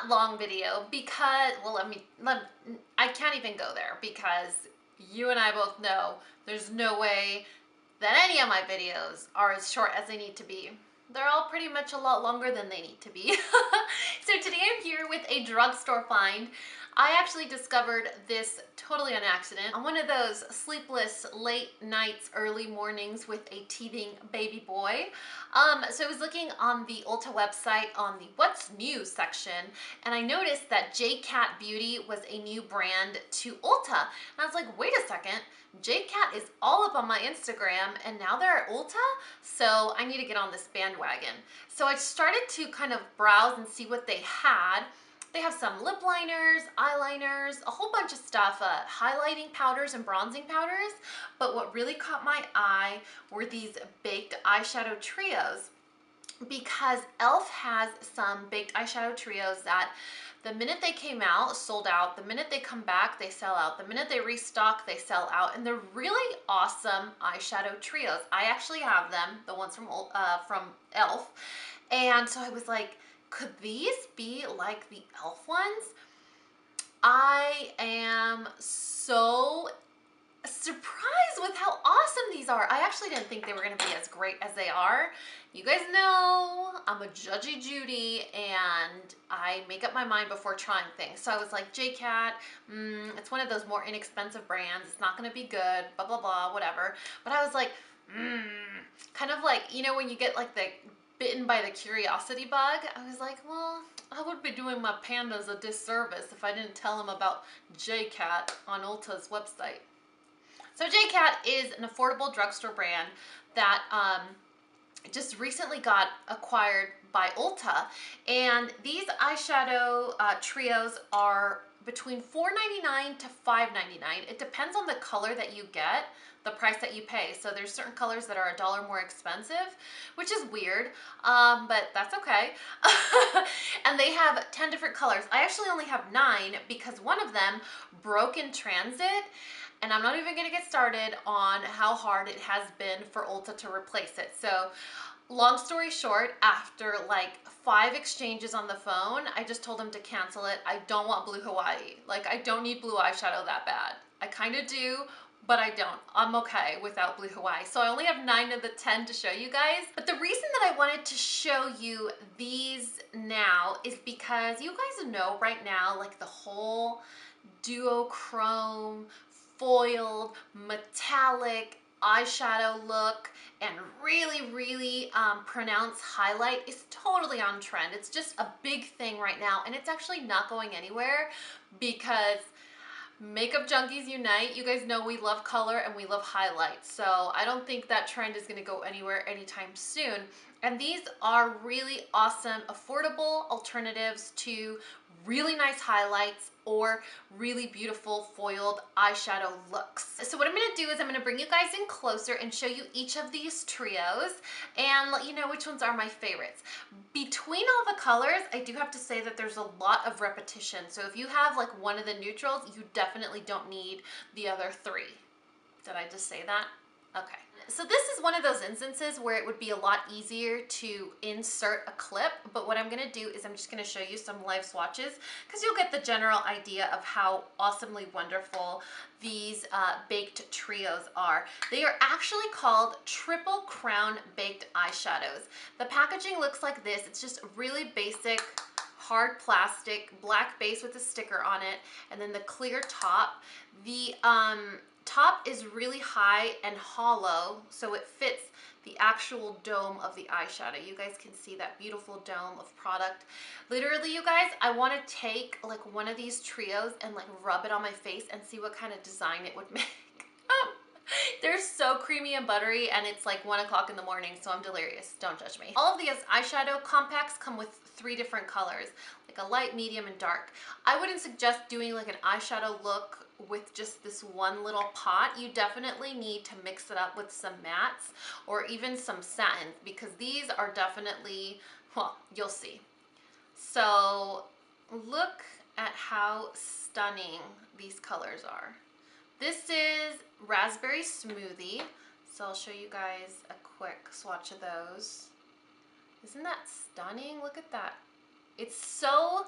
long video because, well, I can't even go there because you and I both know there's no way that any of my videos are as short as they need to be. They're all pretty much a lot longer than they need to be. So today I'm here with a drugstore find. I actually discovered this totally on accident on one of those sleepless late nights, early mornings with a teething baby boy. So I was looking on the Ulta website on the What's New section, and I noticed that J.CAT Beauty was a new brand to Ulta. And I was like, wait a second, J.CAT is all up on my Instagram and now they're at Ulta? So I need to get on this bandwagon. So I started to kind of browse and see what they had. They have some lip liners, eyeliners, a whole bunch of stuff, highlighting powders and bronzing powders. But what really caught my eye were these baked eyeshadow trios, because e.l.f. has some baked eyeshadow trios that the minute they came out, sold out. The minute they come back, they sell out. The minute they restock, they sell out. And they're really awesome eyeshadow trios. I actually have them, the ones from e.l.f. And so I was like, could these be like the e.l.f. ones? I am so surprised with how awesome these are. I actually didn't think they were going to be as great as they are. You guys know I'm a judgy Judy and I make up my mind before trying things. So I was like, J.CAT, it's one of those more inexpensive brands. It's not going to be good, blah, blah, blah, whatever. But I was like, kind of like, you know, when you get like the bitten by the curiosity bug, I was like, well, I would be doing my pandas a disservice if I didn't tell them about J.CAT on Ulta's website. So J.CAT is an affordable drugstore brand that just recently got acquired by Ulta, and these eyeshadow trios are between $4.99 to $5.99. It depends on the color that you get, the price that you pay. So there's certain colors that are $1 more expensive, which is weird, but that's okay. And they have 10 different colors. I actually only have 9 because one of them broke in transit. And I'm not even gonna get started on how hard it has been for Ulta to replace it. So long story short, after like 5 exchanges on the phone, I just told them to cancel it. I don't want blue Hawaii. Like, I don't need blue eyeshadow that bad. I kind of do, but I don't. I'm okay without blue Hawaii. So I only have 9 of the 10 to show you guys. But the reason that I wanted to show you these now is because you guys know right now, like the whole duochrome, foiled, metallic eyeshadow look and really pronounced highlight is totally on trend. It's just a big thing right now, and it's actually not going anywhere because makeup junkies unite. You guys know we love color and we love highlights, so I don't think that trend is going to go anywhere anytime soon. And these are really awesome, affordable alternatives to really nice highlights or really beautiful foiled eyeshadow looks. So what I'm gonna do is I'm gonna bring you guys in closer and show you each of these trios and let you know which ones are my favorites. Between all the colors, I do have to say that there's a lot of repetition. So if you have like one of the neutrals, you definitely don't need the other 3. Did I just say that? Okay. So this is one of those instances where it would be a lot easier to insert a clip, but what I'm gonna do is I'm just gonna show you some live swatches because you'll get the general idea of how awesomely wonderful these baked trios are. They are actually called Triple Crown Baked Eyeshadows. The packaging looks like this. It's just really basic, hard plastic, black base with a sticker on it, and then the clear top. The top is really high and hollow, so it fits the actual dome of the eyeshadow. You guys can see that beautiful dome of product. Literally, you guys, I want to take like one of these trios and like rub it on my face and see what kind of design it would make. They're so creamy and buttery, and it's like 1 o'clock in the morning, so I'm delirious. Don't judge me. All of these eyeshadow compacts come with 3 different colors, like a light, medium, and dark. I wouldn't suggest doing like an eyeshadow look with just this one little pot. You definitely need to mix it up with some mattes or even some satin, because these are definitely, well, you'll see. So look at how stunning these colors are. This is Raspberry Smoothie, so I'll show you guys a quick swatch of those. Isn't that stunning? Look at that. It's so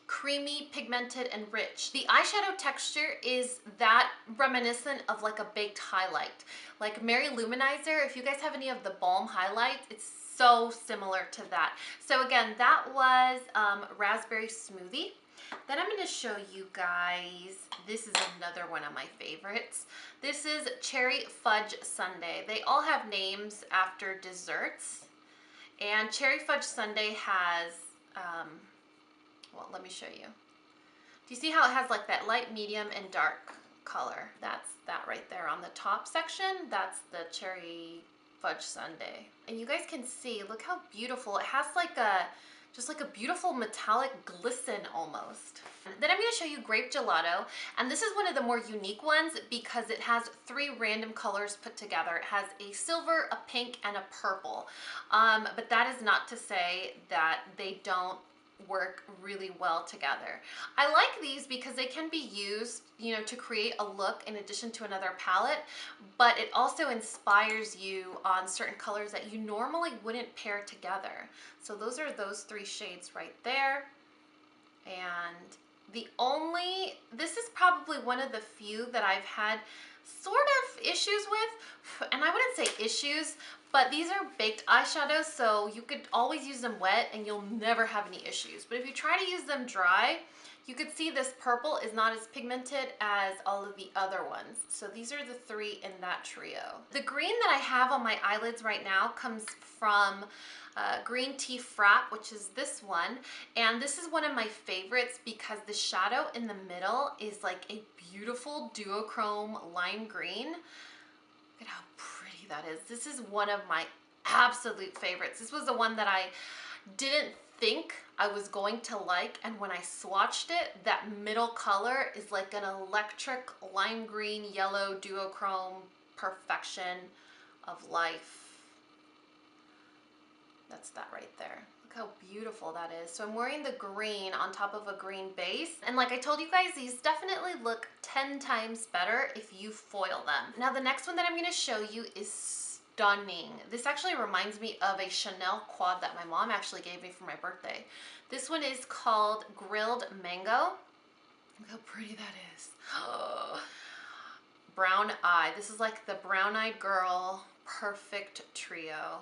creamy, pigmented, and rich. The eyeshadow texture is that reminiscent of like a baked highlight. Like Mary Luminizer, if you guys have any of the balm highlights, it's so similar to that. So again, that was Raspberry Smoothie. Then I'm going to show you guys, this is another one of my favorites. This is Cherry Fudge Sundae. They all have names after desserts. And Cherry Fudge Sundae has, well, let me show you. Do you see how it has like that light, medium, and dark color? That's that right there on the top section. That's the Cherry Fudge Sundae. And you guys can see, look how beautiful. It has like a, just like a beautiful metallic glisten almost. Then I'm going to show you Grape Gelato, and this is one of the more unique ones because it has 3 random colors put together. It has a silver, a pink, and a purple. But that is not to say that they don't work really well together. I like these because they can be used, you know, to create a look in addition to another palette, but it also inspires you on certain colors that you normally wouldn't pair together. So those are those 3 shades right there. And this is probably one of the few that I've had sort of issues with, and I wouldn't say issues, but these are baked eyeshadows, so you could always use them wet and you'll never have any issues. But if you try to use them dry, you could see this purple is not as pigmented as all of the other ones. So these are the 3 in that trio. The green that I have on my eyelids right now comes from Green Tea Frap, which is this one. And this is one of my favorites because the shadow in the middle is like a beautiful duochrome lime green. Look at how pretty that is. This is one of my absolute favorites. This was the one that I didn't think I was going to like, and when I swatched it, that middle color is like an electric lime green, yellow duochrome perfection of life. That's that right there. Look how beautiful that is. So I'm wearing the green on top of a green base. And like I told you guys, these definitely look 10 times better if you foil them. Now the next one that I'm gonna show you is stunning. This actually reminds me of a Chanel quad that my mom actually gave me for my birthday. This one is called Grilled Mango. Look how pretty that is. Brown eye. This is like the brown-eyed girl perfect trio.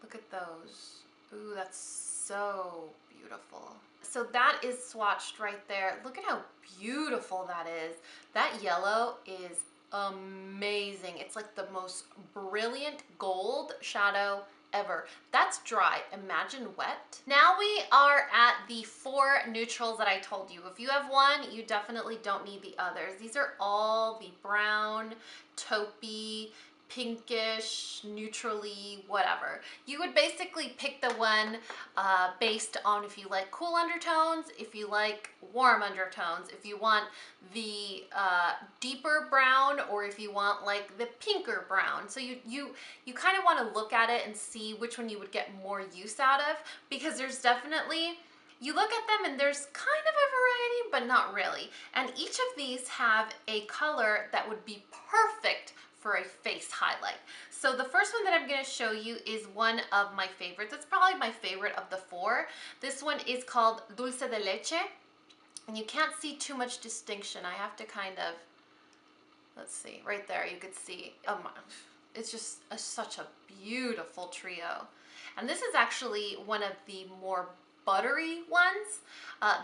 Look at those. Ooh, that's so beautiful. So that is swatched right there. Look at how beautiful that is. That yellow is amazing. It's like the most brilliant gold shadow ever. That's dry. Imagine wet. Now we are at the 4 neutrals that I told you. If you have one, you definitely don't need the others. These are all the brown, taupey, pinkish, neutrally, whatever. You would basically pick the one based on if you like cool undertones, if you like warm undertones, if you want the deeper brown, or if you want like the pinker brown. So you kind of want to look at it and see which one you would get more use out of, because there's definitely, you look at them and there's kind of a variety, but not really. And each of these have a color that would be perfect for a face highlight. So the first one that I'm going to show you is one of my favorites. It's probably my favorite of the 4. This one is called Dulce de Leche, and you can't see too much distinction. I have to kind of, let's see, right there you could see, it's just such a beautiful trio. And this is actually one of the more buttery ones.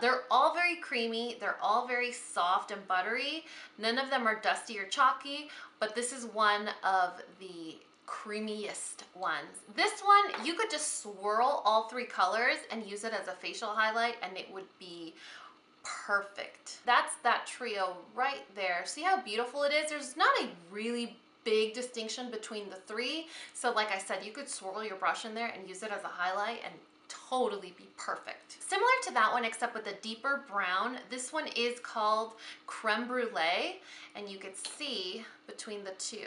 They're all very creamy. They're all very soft and buttery. None of them are dusty or chalky, but this is one of the creamiest ones. This one, you could just swirl all 3 colors and use it as a facial highlight and it would be perfect. That's that trio right there. See how beautiful it is? There's not a really big distinction between the 3. So like I said, you could swirl your brush in there and use it as a highlight and totally be perfect. Similar to that one, except with a deeper brown. This one is called Creme Brulee, and you could see between the 2.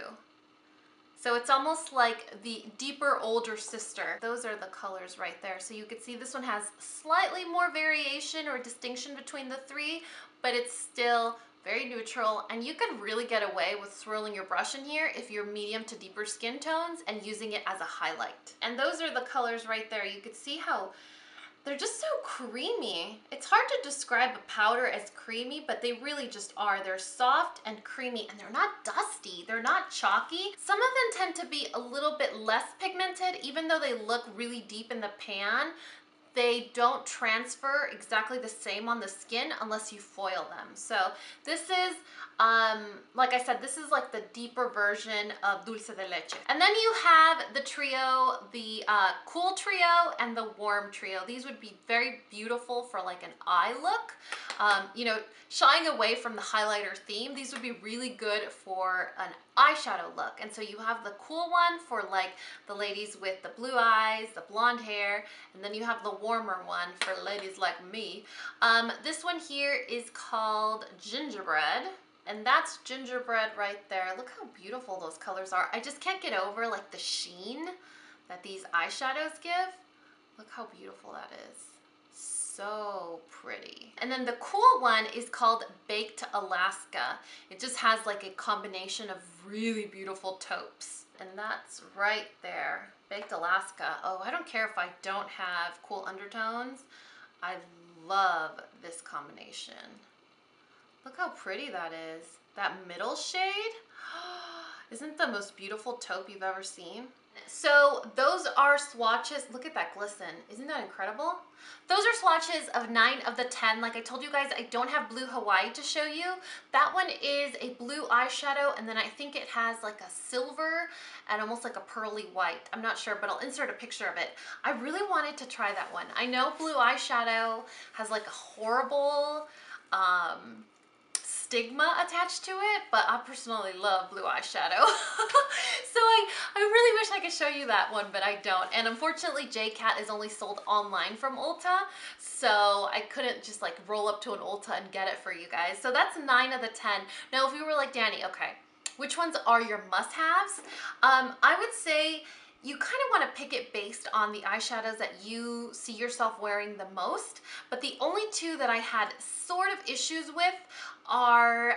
So it's almost like the deeper older sister. Those are the colors right there. So you could see this one has slightly more variation or distinction between the 3, but it's still very neutral, and you can really get away with swirling your brush in here if you're medium to deeper skin tones and using it as a highlight. And those are the colors right there. You could see how They're just so creamy. It's hard to describe a powder as creamy, but they really just are. They're soft and creamy, and they're not dusty. They're not chalky. Some of them tend to be a little bit less pigmented, even though they look really deep in the pan. They don't transfer exactly the same on the skin unless you foil them. So this is, like I said, this is like the deeper version of dulce de leche. And then you have the trio, the cool trio and the warm trio. These would be very beautiful for like an eye look. You know, shying away from the highlighter theme, these would be really good for an eyeshadow look. And so you have the cool one for like the ladies with the blue eyes, the blonde hair, and then you have the warmer one for ladies like me. This one here is called Gingerbread, and that's gingerbread right there. Look how beautiful those colors are. I just can't get over like the sheen that these eyeshadows give. Look how beautiful that is. So pretty. And then the cool one is called Baked Alaska. It just has like a combination of really beautiful taupes. And that's right there. Baked Alaska. Oh, I don't care if I don't have cool undertones. I love this combination. Look how pretty that is. That middle shade, isn't the most beautiful taupe you've ever seen? So those are swatches. Look at that glisten. Isn't that incredible? Those are swatches of 9 of the 10. Like I told you guys, I don't have blue Hawaii to show you. That one is a blue eyeshadow, and then I think it has like a silver and almost like a pearly white. I'm not sure, but I'll insert a picture of it. I really wanted to try that one. I know blue eyeshadow has like a horrible stigma attached to it, but I personally love blue eyeshadow. So I really wish I could show you that one, but I don't. And unfortunately, J.CAT is only sold online from Ulta, so I couldn't just like roll up to an Ulta and get it for you guys. So that's 9 of the 10. Now, if you were like, Dani, okay, which ones are your must-haves? I would say you kind of want to pick it based on the eyeshadows that you see yourself wearing the most, but the only 2 that I had sort of issues with are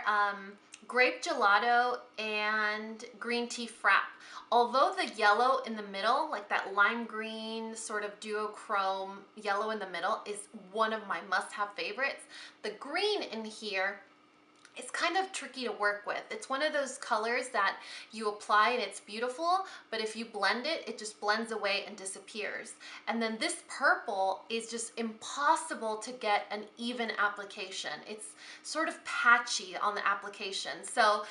Grape Gelato and Green Tea Frap. Although the yellow in the middle, like that lime green sort of duochrome yellow in the middle, is one of my must-have favorites, the green in here, it's kind of tricky to work with. It's one of those colors that you apply and it's beautiful, but if you blend it, it just blends away and disappears. And then this purple is just impossible to get an even application. It's sort of patchy on the application. So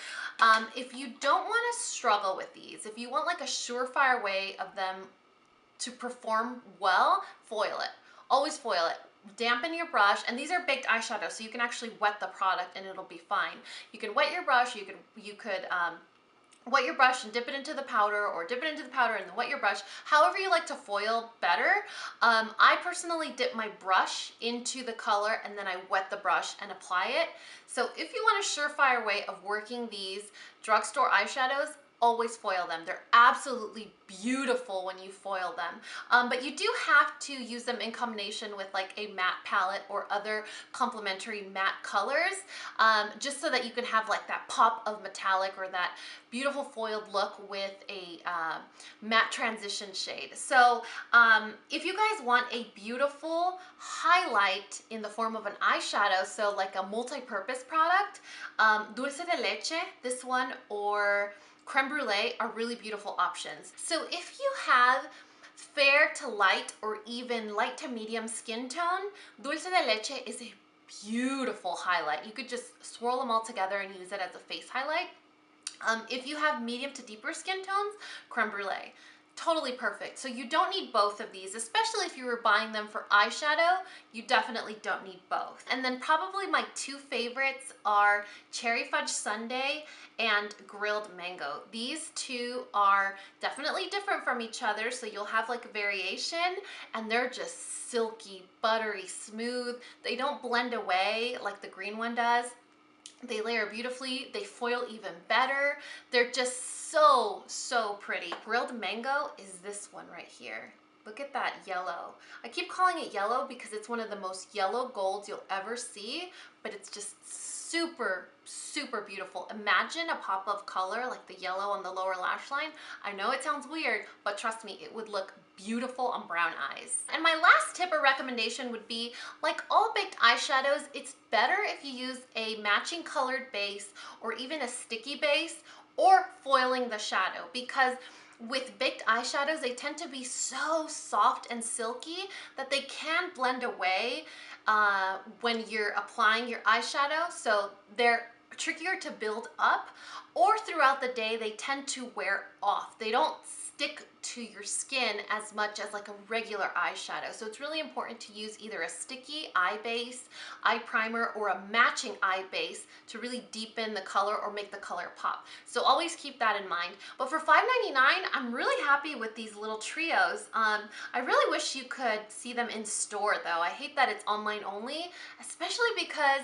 if you don't want to struggle with these, if you want like a surefire way of them to perform well, foil it. Always foil it. Dampen your brush, and these are baked eyeshadows, so you can actually wet the product and it'll be fine. You can wet your brush, you could wet your brush and dip it into the powder, or dip it into the powder and then wet your brush. However you like to foil better. I personally dip my brush into the color and then I wet the brush and apply it. So if you want a surefire way of working these drugstore eyeshadows, always foil them. They're absolutely beautiful when you foil them. But you do have to use them in combination with like a matte palette or other complementary matte colors, just so that you can have like that pop of metallic or that beautiful foiled look with a matte transition shade. So if you guys want a beautiful highlight in the form of an eyeshadow, so like a multi-purpose product, Dulce de Leche, this one, or Creme Brulee are really beautiful options. So if you have fair to light or even light to medium skin tone, Dulce de Leche is a beautiful highlight. You could just swirl them all together and use it as a face highlight. If you have medium to deeper skin tones, Creme Brulee. Totally perfect. So you don't need both of these, especially if you were buying them for eyeshadow. You definitely don't need both. And then probably my 2 favorites are Cherry Fudge Sundae and Grilled Mango. These 2 are definitely different from each other, so you'll have like a variation, and they're just silky, buttery, smooth. They don't blend away like the green one does. They layer beautifully, they foil even better. They're just so pretty. Grilled Mango is this one right here. Look at that yellow. I keep calling it yellow because it's one of the most yellow golds you'll ever see, but it's just super beautiful. Imagine a pop of color like the yellow on the lower lash line. I know it sounds weird, but trust me, it would look beautiful on brown eyes. And my last tip or recommendation would be, like all baked eyeshadows, it's better if you use a matching colored base or even a sticky base or foiling the shadow, because with baked eyeshadows, they tend to be so soft and silky that they can blend away when you're applying your eyeshadow. So they're trickier to build up, or throughout the day they tend to wear off. They don't stick to your skin as much as like a regular eyeshadow. So it's really important to use either a sticky eye base, eye primer, or a matching eye base to really deepen the color or make the color pop. So always keep that in mind. But for $5.99, I'm really happy with these little trios. I really wish you could see them in store though. I hate that it's online only, especially because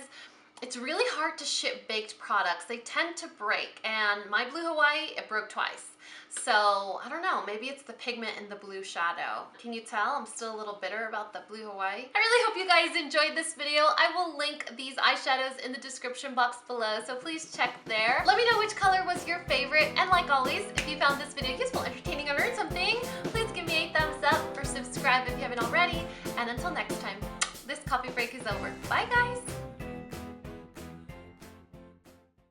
it's really hard to ship baked products. They tend to break, and my Blue Hawaii, it broke twice. So I don't know, maybe it's the pigment in the blue shadow. Can you tell I'm still a little bitter about the Blue Hawaii? I really hope you guys enjoyed this video. I will link these eyeshadows in the description box below, so please check there. Let me know which color was your favorite, and like always, if you found this video useful, entertaining, or learned something, please give me a thumbs up or subscribe if you haven't already. And until next time, this coffee break is over. Bye guys!